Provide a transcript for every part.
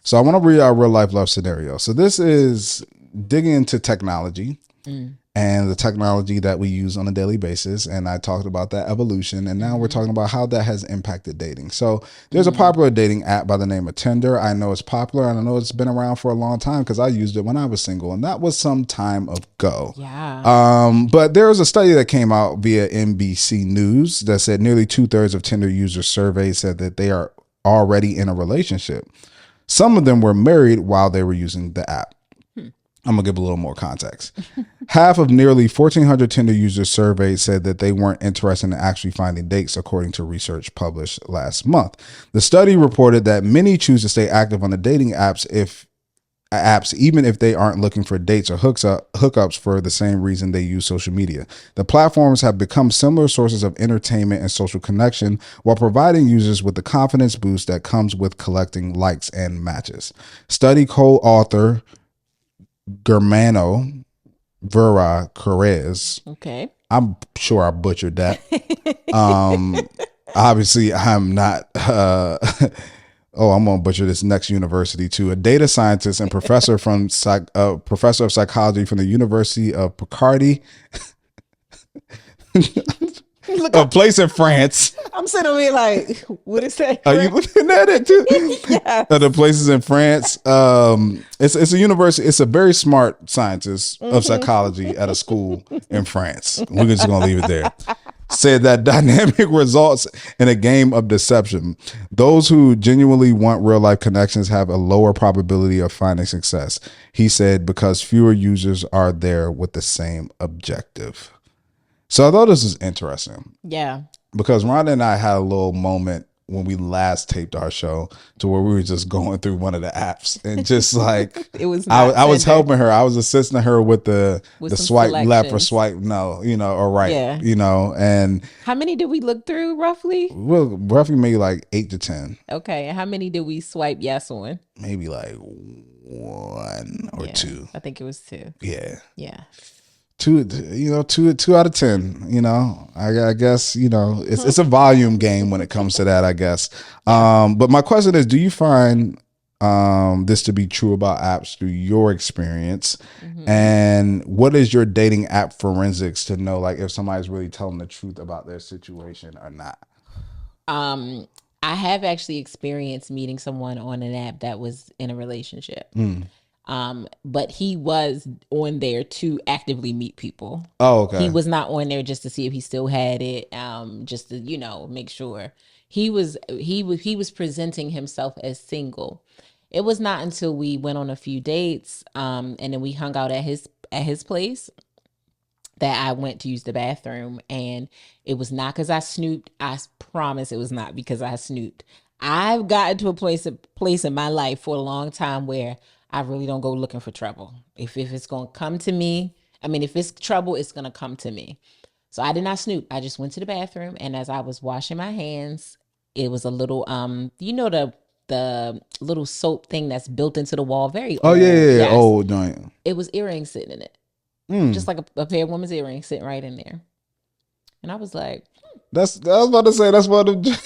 So I want to read our real life love scenario. So this is digging into technology and the technology that we use on a daily basis. And I talked about that evolution. And now we're talking about how that has impacted dating. So there's a popular dating app by the name of Tinder. I know it's popular and I know it's been around for a long time because I used it when I was single. And that was some time ago. Yeah. But there was a study that came out via NBC News that said nearly 2/3 of Tinder users surveyed said that they are already in a relationship. Some of them were married while they were using the app. I'm going to give a little more context. Half of nearly 1,400 Tinder users surveyed said that they weren't interested in actually finding dates, according to research published last month. The study reported that many choose to stay active on the dating apps even if they aren't looking for dates or hookups for the same reason they use social media. The platforms have become similar sources of entertainment and social connection while providing users with the confidence boost that comes with collecting likes and matches. Study co-author Germano Vera Perez. Okay. I'm sure I butchered that. Obviously, I'm not. I'm gonna butcher this next university too. A data scientist and professor professor of psychology from the University of Picardy, a place in France. I'm sitting over here like, what is that? Are you looking at it too? Yeah. The places in France. It's a university. It's a very smart scientist of psychology at a school in France. We're just gonna leave it there. Said that dynamic results in a game of deception. Those who genuinely want real life connections have a lower probability of finding success. He said because fewer users are there with the same objective. So I thought this was interesting. Yeah. Because Rhonda and I had a little moment when we last taped our show to where we were just going through one of the apps and just like It was I was helping her. I was assisting her with the swipe left or selections. swipe no, or right, Yeah. and How many did we look through roughly? we'll roughly maybe like 8 to 10, Okay. And how many did we swipe yes on? maybe like 1 or Yeah, 2. I think it was 2. Yeah. Yeah. 2 out of 10, I guess, it's a volume game when it comes to that, I guess. But my question is, do you find this to be true about apps through your experience? And what is your dating app forensics to know like if somebody's really telling the truth about their situation or not? I have actually experienced meeting someone on an app that was in a relationship. But he was on there to actively meet people. Oh, okay. He was not on there just to see if he still had it, just to, make sure. He was presenting himself as single. It was not until we went on a few dates, and then we hung out at his place that I went to use the bathroom, and it was not because I snooped. I promise it was not because I snooped. I've gotten to a place in my life for a long time where I really don't go looking for trouble. If it's going to come to me, if it's trouble, it's going to come to me. So I did not snoop. I just went to the bathroom, and as I was washing my hands, it was a little, the little soap thing that's built into the wall. Very Oh, old. yeah. Yes. Old joint. It was earrings sitting in it. Just like a pair of women's earrings sitting right in there. And I was like, I was about to say, that's one of them.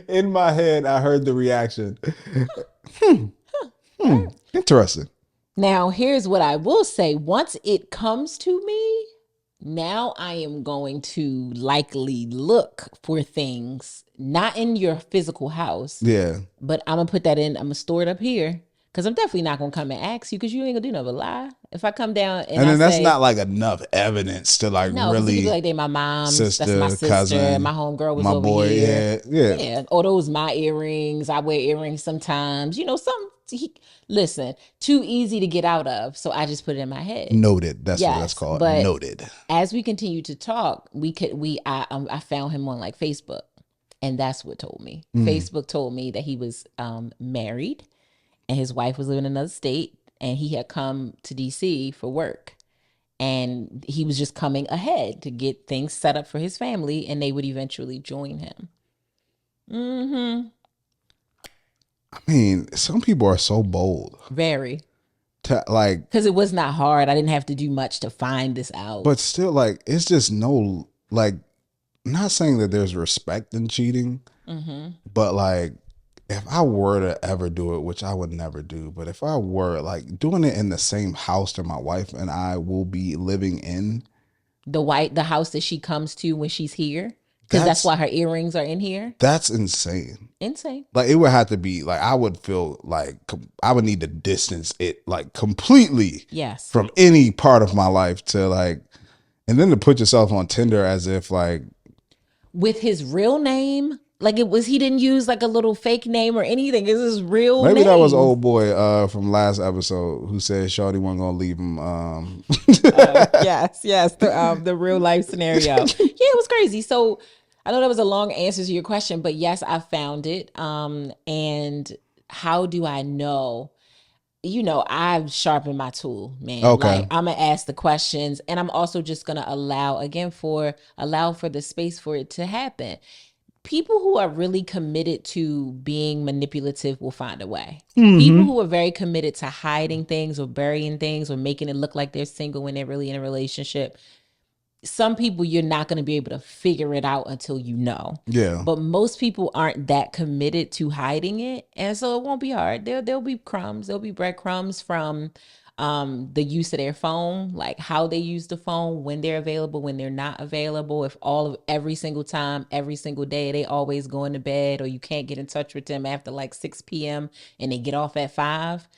In my head, I heard the reaction. Interesting. now here's what I will say. Once it comes to me, now I am going to likely look for things, not in your physical house, Yeah. but I'm going to put that in, I'm going to store it up here. Because I'm definitely not going to come and ask you because you ain't going to do nothing but lie. If I come down and then that's say, not like enough evidence to like no, really people like they my mom's, sister, that's my sister, cousin, my homegirl was my over boy. here. Yeah. Oh, those my earrings. I wear earrings sometimes. Listen, too easy to get out of. So I just put it in my head. Noted. That's what that's Yes, called. but Noted. as we continue to talk, I found him on like Facebook, and that's what told me. Facebook told me that he was married, and his wife was living in another state, and he had come to DC for work, and he was just coming ahead to get things set up for his family, and they would eventually join him. I mean, some people are so bold Very. to like, Because it was not hard. I didn't have to do much to find this out. but still, like, it's just no, like, not saying that there's respect in cheating, but like, if I were to ever do it, which I would never do, but if I were like doing it in the same house that my wife and I will be living in, The house that she comes to when she's here, because that's that's why her earrings are in here. that's insane. Insane. Like it would have to be like I would feel like I would need to distance it like completely Yes. from any part of my life to like, and then to put yourself on Tinder as if like With his real name, like he didn't use like a little fake name or anything. It's his real maybe name. that was old boy from last episode who said Shorty wasn't gonna leave him. Yes, the real life scenario. Yeah, it was crazy. So I know that was a long answer to your question, but yes, I found it. And how do I know? I've sharpened my tool, man. Okay. Like I'm gonna ask the questions, and I'm also just gonna allow for the space for it to happen. People who are really committed to being manipulative will find a way. People who are very committed to hiding things or burying things or making it look like they're single when they're really in a relationship, some people you're not going to be able to figure it out until you know. Yeah. But most people aren't that committed to hiding it, and so it won't be hard. There'll be crumbs. There'll be breadcrumbs from the use of their phone, like how they use the phone, when they're available, when they're not available. If every single time, every single day, they always going to bed, or you can't get in touch with them after like 6 p.m. and they get off at 5,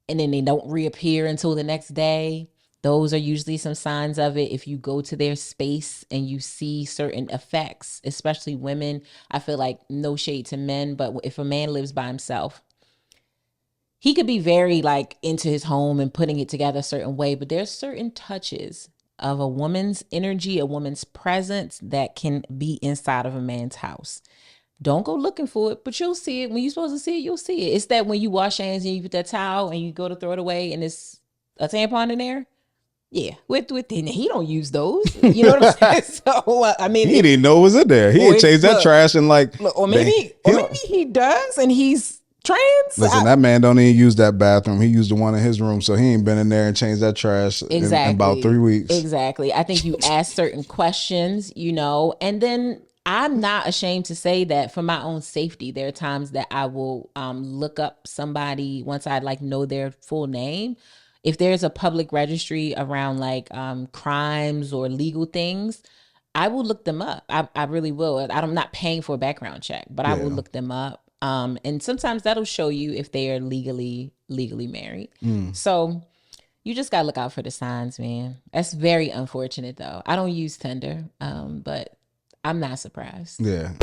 and then they don't reappear until the next day. Those are usually some signs of it. If you go to their space and you see certain effects, especially women, I feel like no shade to men, but if a man lives by himself, he could be very like into his home and putting it together a certain way, but there's certain touches of a woman's energy, a woman's presence that can be inside of a man's house. Don't go looking for it, but you'll see it. When you're supposed to see it, you'll see it. It's that when you wash hands and you put that towel and you go to throw it away and it's a tampon in there. Yeah, with he don't use those. You know what I'm saying? So I mean, He didn't know it was in there. He had changed that trash and like, or maybe he does, and he's trans. Listen, that man don't even use that bathroom. He used the one in his room, so he ain't been in there and changed that trash in about 3 weeks. Exactly. I think you ask certain questions, and then I'm not ashamed to say that for my own safety, there are times that I will look up somebody once I like know their full name. If there's a public registry around like crimes or legal things, I will look them up. I really will. I'm not paying for a background check, but I will look them up. And sometimes that'll show you if they are legally married. So you just gotta look out for the signs, man. That's very unfortunate though. I don't use Tinder, but I'm not surprised. Yeah.